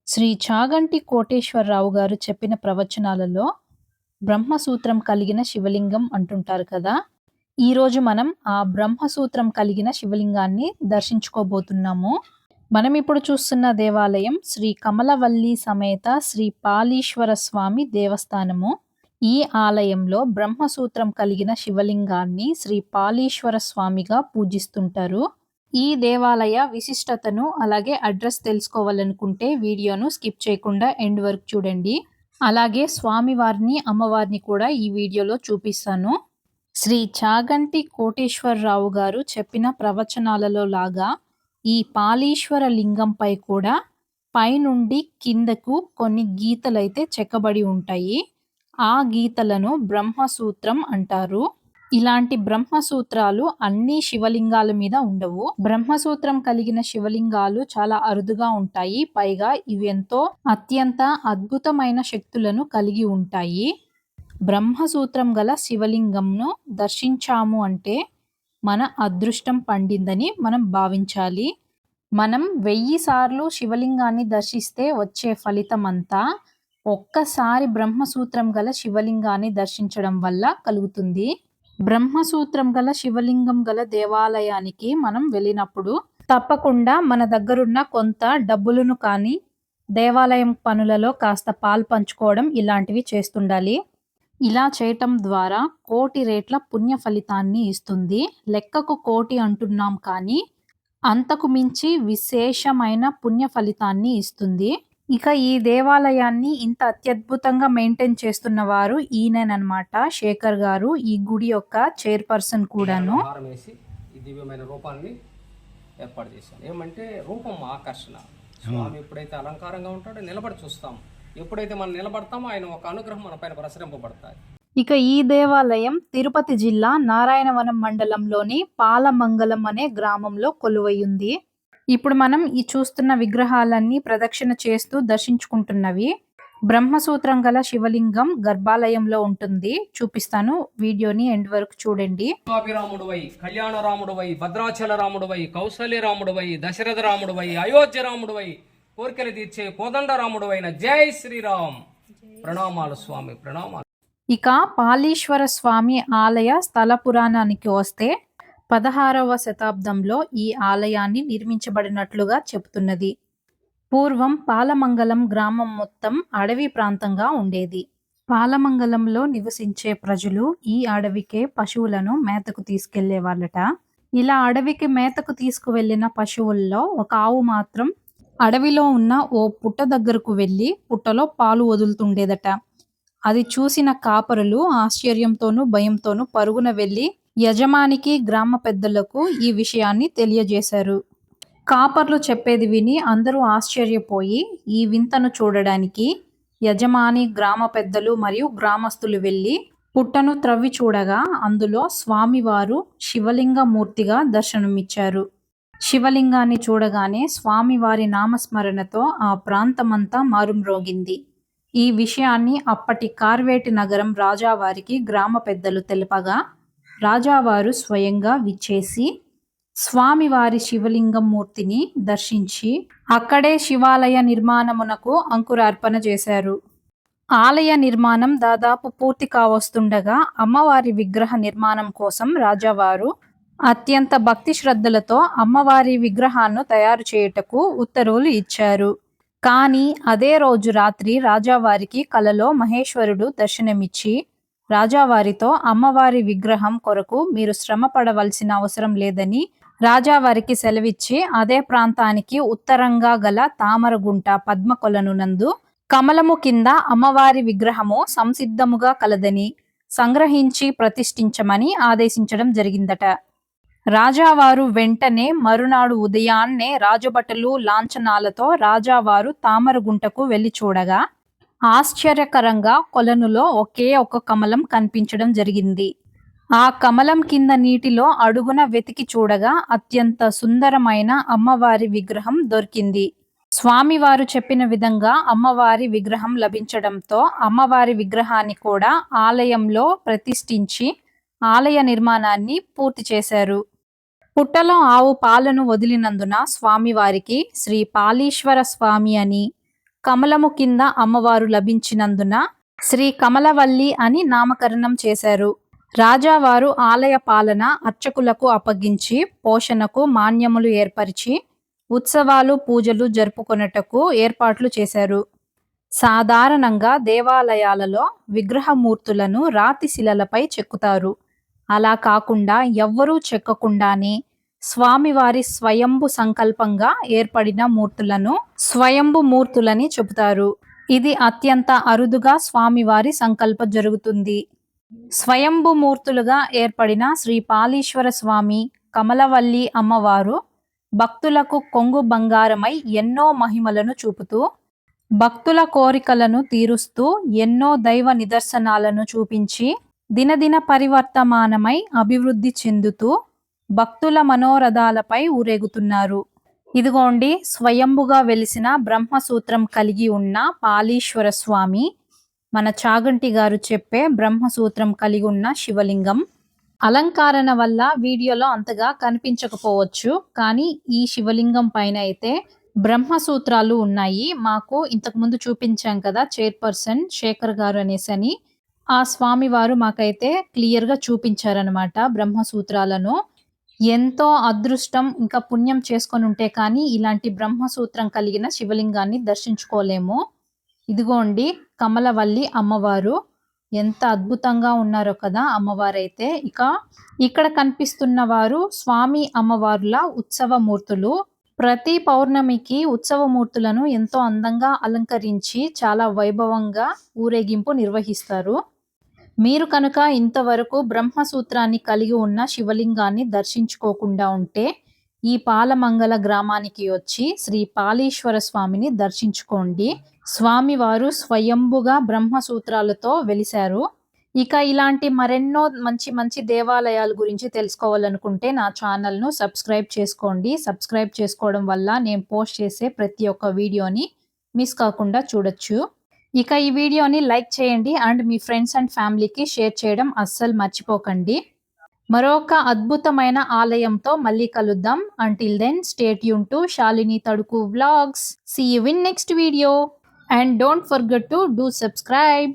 శ్రీ చాగంటి కోటేశ్వరరావు గారు చెప్పిన ప్రవచనాలలో బ్రహ్మసూత్రం కలిగిన శివలింగం అంటుంటారు కదా! ఈరోజు మనం ఆ బ్రహ్మసూత్రం కలిగిన శివలింగాన్ని దర్శించుకోబోతున్నాము. మనం ఇప్పుడు చూస్తున్న దేవాలయం శ్రీ కమలవల్లి సమేత శ్రీ పాలీశ్వర స్వామి దేవస్థానము. ఈ ఆలయంలో బ్రహ్మసూత్రం కలిగిన శివలింగాన్ని శ్రీ పాలీశ్వర స్వామిగా పూజిస్తుంటారు. ఈ దేవాలయ విశిష్టతను అలాగే అడ్రస్ తెలుసుకోవాలనుకుంటే వీడియోను స్కిప్ చేయకుండా ఎండ్ వరకు చూడండి. అలాగే స్వామివారిని అమ్మవారిని కూడా ఈ వీడియోలో చూపిస్తాను. శ్రీ చాగంటి కోటేశ్వరరావు గారు చెప్పిన ప్రవచనాలలో లాగా ఈ పాలీశ్వర లింగంపై కూడా పైనుండి కిందకు కొన్ని గీతలైతే చెక్కబడి ఉంటాయి. ఆ గీతలను బ్రహ్మసూత్రం అంటారు. ఇలాంటి బ్రహ్మసూత్రాలు అన్ని శివలింగాల మీద ఉండవు. బ్రహ్మసూత్రం కలిగిన శివలింగాలు చాలా అరుదుగా ఉంటాయి. పైగా ఇవి ఎంతో అత్యంత అద్భుతమైన శక్తులను కలిగి ఉంటాయి. బ్రహ్మసూత్రం గల శివలింగంను దర్శించాము అంటే మన అదృష్టం పండిందని మనం భావించాలి. మనం 1000 సార్లు శివలింగాన్ని దర్శిస్తే వచ్చే ఫలితం అంతా ఒక్కసారి బ్రహ్మసూత్రం గల శివలింగాన్ని దర్శించడం వల్ల కలుగుతుంది. బ్రహ్మసూత్రం గల శివలింగం గల దేవాలయానికి మనం వెళ్ళినప్పుడు తప్పకుండా మన దగ్గరున్న కొంత డబ్బులను కానీ దేవాలయం పనులలో కాస్త పాలు పంచుకోవడం ఇలాంటివి చేస్తుండాలి. ఇలా చేయటం ద్వారా 1,00,00,000 రెట్ల పుణ్య ఫలితాన్ని ఇస్తుంది. లెక్కకు 1,00,00,000 అంటున్నాం కానీ అంతకు మించి విశేషమైన పుణ్య ఫలితాన్ని ఇస్తుంది. ఇక ఈ దేవాలయాన్ని ఇంత అత్యద్భుతంగా మెయింటైన్ చేస్తున్న వారు ఈయననమాట, శేఖర్ గారు. ఈ గుడి యొక్క చైర్పర్సన్ కూడాను. ఈ దివ్యమైన రూపాన్ని ఏర్పాటు చేశాను. ఏమంటే రూపం ఆకర్షణ. స్వామి ఎప్పుడైతే అలంకారంగా ఉంటాడో నిలబడి చూస్తాం. ఎప్పుడైతే మనం నిలబడతామో ఆయన ఒక అనుగ్రహం మన పైన ప్రసరింపబడతాయి. ఇక ఈ దేవాలయం తిరుపతి జిల్లా నారాయణవనం మండలంలోని పాలమంగళం అనే గ్రామంలో కొలువై. ఇప్పుడు మనం ఈ చూస్తున్న విగ్రహాలన్నీ ప్రదక్షిణ చేస్తూ దర్శించుకుంటున్నవి. బ్రహ్మసూత్రం గల శివలింగం గర్భాలయంలో ఉంటుంది. చూపిస్తాను, వీడియోని ఎండ్ వరకు చూడండి. రాముడువై, కళ్యాణ రాముడువై, భద్రాచల రాముడువై, కౌసల్య రాముడువై, దశరథ రాముడువై, అయోధ్య రాముడువై, కోరికలు తీర్చే కోదండ రాముడువైన జై శ్రీరామ్. ప్రణామాలు స్వామి, ప్రణామాలు. ఇక పాలీశ్వర స్వామి ఆలయ స్థల పురాణానికి వస్తే 16వ శతాబ్దంలో ఈ ఆలయాన్ని నిర్మించబడినట్లుగా చెబుతున్నది. పూర్వం పాలమంగళం గ్రామం మొత్తం అడవి ప్రాంతంగా ఉండేది. పాలమంగళంలో నివసించే ప్రజలు ఈ అడవికే పశువులను మేతకు తీసుకెళ్లేవాళ్ళట. ఇలా అడవికి మేతకు తీసుకువెళ్లిన పశువుల్లో ఒక ఆవు మాత్రం అడవిలో ఉన్న ఓ పుట్ట దగ్గరకు వెళ్ళి పుట్టలో పాలు వదులుతుండేదట. అది చూసిన కాపరులు ఆశ్చర్యంతోనూ భయంతోనూ పరుగున వెళ్ళి యజమానికి, గ్రామ పెద్దలకు ఈ విషయాన్ని తెలియజేశారు. కాపర్లు చెప్పేది విని అందరూ ఆశ్చర్యపోయి ఈ వింతను చూడడానికి యజమాని, గ్రామ పెద్దలు మరియు గ్రామస్తులు వెళ్ళి పుట్టను త్రవ్వి చూడగా అందులో స్వామివారు శివలింగ మూర్తిగా దర్శనమిచ్చారు. శివలింగాన్ని చూడగానే స్వామివారి నామస్మరణతో ఆ ప్రాంతమంతా మారుమ్రోగింది. ఈ విషయాన్ని అప్పటి కార్వేటి నగరం రాజావారికి గ్రామ పెద్దలు తెలపగా రాజావారు స్వయంగా విచ్చేసి స్వామివారి శివలింగం మూర్తిని దర్శించి అక్కడే శివాలయ నిర్మాణమునకు అంకురార్పణ చేశారు. ఆలయ నిర్మాణం దాదాపు పూర్తి కావస్తుండగా అమ్మవారి విగ్రహ నిర్మాణం కోసం రాజావారు అత్యంత భక్తి శ్రద్ధలతో అమ్మవారి విగ్రహాన్ని తయారు చేయుటకు ఉత్తర్వులు ఇచ్చారు. కానీ అదే రోజు రాత్రి రాజావారికి కలలో మహేశ్వరుడు దర్శనమిచ్చి రాజావారితో అమ్మవారి విగ్రహం కొరకు మీరు శ్రమ పడవలసిన అవసరం లేదని రాజావారికి సెలవిచ్చి అదే ప్రాంతానికి ఉత్తరంగా గల తామరగుంట పద్మకొలను నందు కమలము కింద అమ్మవారి విగ్రహము సంసిద్ధముగా కలదని సంగ్రహించి ప్రతిష్ఠించమని ఆదేశించడం జరిగిందట. రాజావారు వెంటనే మరునాడు ఉదయాన్నే రాజభటులు లాంఛనాలతో రాజావారు తామరగుంటకు వెళ్లి చూడగా ఆశ్చర్యకరంగా కొలనులో ఒకే ఒక కమలం కనిపించడం జరిగింది. ఆ కమలం కింద నీటిలో అడుగున వెతికి చూడగా అత్యంత సుందరమైన అమ్మవారి విగ్రహం దొరికింది. స్వామివారు చెప్పిన విధంగా అమ్మవారి విగ్రహం లభించడంతో అమ్మవారి విగ్రహాన్ని కూడా ఆలయంలో ప్రతిష్ఠించి ఆలయ నిర్మాణాన్ని పూర్తి చేశారు. పుట్టలో ఆవు పాలను వదిలినందున స్వామివారికి శ్రీ పాలీశ్వర స్వామి అని, కమలము కింద అమ్మవారు లభించినందున శ్రీ కమలవల్లి అని నామకరణం చేశారు. రాజావారు ఆలయ పాలన అర్చకులకు అప్పగించి పోషణకు మాన్యములు ఏర్పరిచి ఉత్సవాలు పూజలు జరుపుకొనుటకు ఏర్పాట్లు చేశారు. సాధారణంగా దేవాలయాలలో విగ్రహమూర్తులను రాతి శిలలపై చెక్కుతారు. అలా కాకుండా ఎవ్వరూ చెక్కకుండానే స్వామివారి స్వయంభు సంకల్పంగా ఏర్పడిన మూర్తులను స్వయంభు మూర్తులని చెబుతారు. ఇది అత్యంత అరుదుగా స్వామివారి సంకల్ప జరుగుతుంది. స్వయంభు మూర్తులుగా ఏర్పడిన శ్రీ పాలీశ్వర స్వామి, కమలవల్లి అమ్మవారు భక్తులకు కొంగు బంగారమై ఎన్నో మహిమలను చూపుతూ, భక్తుల కోరికలను తీరుస్తూ, ఎన్నో దైవ నిదర్శనాలను చూపించి దినదిన పరివర్తమానమై అభివృద్ధి చెందుతూ భక్తుల మనోరథాలపై ఊరేగుతున్నారు. ఇదిగోండి స్వయంభుగా వెలిసిన బ్రహ్మసూత్రం కలిగి ఉన్న పాలీశ్వర స్వామి, మన చాగంటి గారు చెప్పే బ్రహ్మసూత్రం కలిగి ఉన్న శివలింగం. అలంకరణ వల్ల వీడియోలో అంతగా కనిపించకపోవచ్చు, కానీ ఈ శివలింగం పైన అయితే బ్రహ్మసూత్రాలు ఉన్నాయి. మాకు ఇంతకుముందు చూపించాం కదా చైర్పర్సన్ శేఖర్ గారు అనేసని, ఆ స్వామివారు మాకైతే క్లియర్గా చూపించారనమాట బ్రహ్మసూత్రాలను. ఎంతో అదృష్టం ఇంకా పుణ్యం చేసుకొని ఉంటే కానీ ఇలాంటి బ్రహ్మసూత్రం కలిగిన శివలింగాన్ని దర్శించుకోలేము. ఇదిగోండి కమలవల్లి అమ్మవారు ఎంత అద్భుతంగా ఉన్నారో కదా అమ్మవారైతే. ఇక్కడ కనిపిస్తున్న వారు స్వామి అమ్మవార్ల ఉత్సవమూర్తులు. ప్రతి పౌర్ణమికి ఉత్సవమూర్తులను ఎంతో అందంగా అలంకరించి చాలా వైభవంగా ఊరేగింపు నిర్వహిస్తారు. మీరు కనుక ఇంతవరకు బ్రహ్మసూత్రాన్ని కలిగి ఉన్న శివలింగాన్ని దర్శించుకోకుండా ఉంటే ఈ పాలమంగళ గ్రామానికి వచ్చి శ్రీ పాలీశ్వర స్వామిని దర్శించుకోండి. స్వామివారు స్వయంభుగా బ్రహ్మసూత్రాలతో వెలిశారు. ఇలాంటి మరెన్నో మంచి మంచి దేవాలయాల గురించి తెలుసుకోవాలనుకుంటే నా ఛానల్ను సబ్స్క్రైబ్ చేసుకోండి. సబ్స్క్రైబ్ చేసుకోవడం వల్ల నేను పోస్ట్ చేసే ప్రతి ఒక్క వీడియోని మిస్ కాకుండా చూడొచ్చు. ఈ వీడియోని లైక్ చేయండి అండ్ మీ ఫ్రెండ్స్ అండ్ ఫ్యామిలీకి షేర్ చేయడం అస్సలు మర్చిపోకండి. మరొక అద్భుతమైన ఆలయంతో మళ్ళీ కలుద్దాం. Until then stay tune to Shalini Taduku vlogs. See you in next video and don't forget to do subscribe.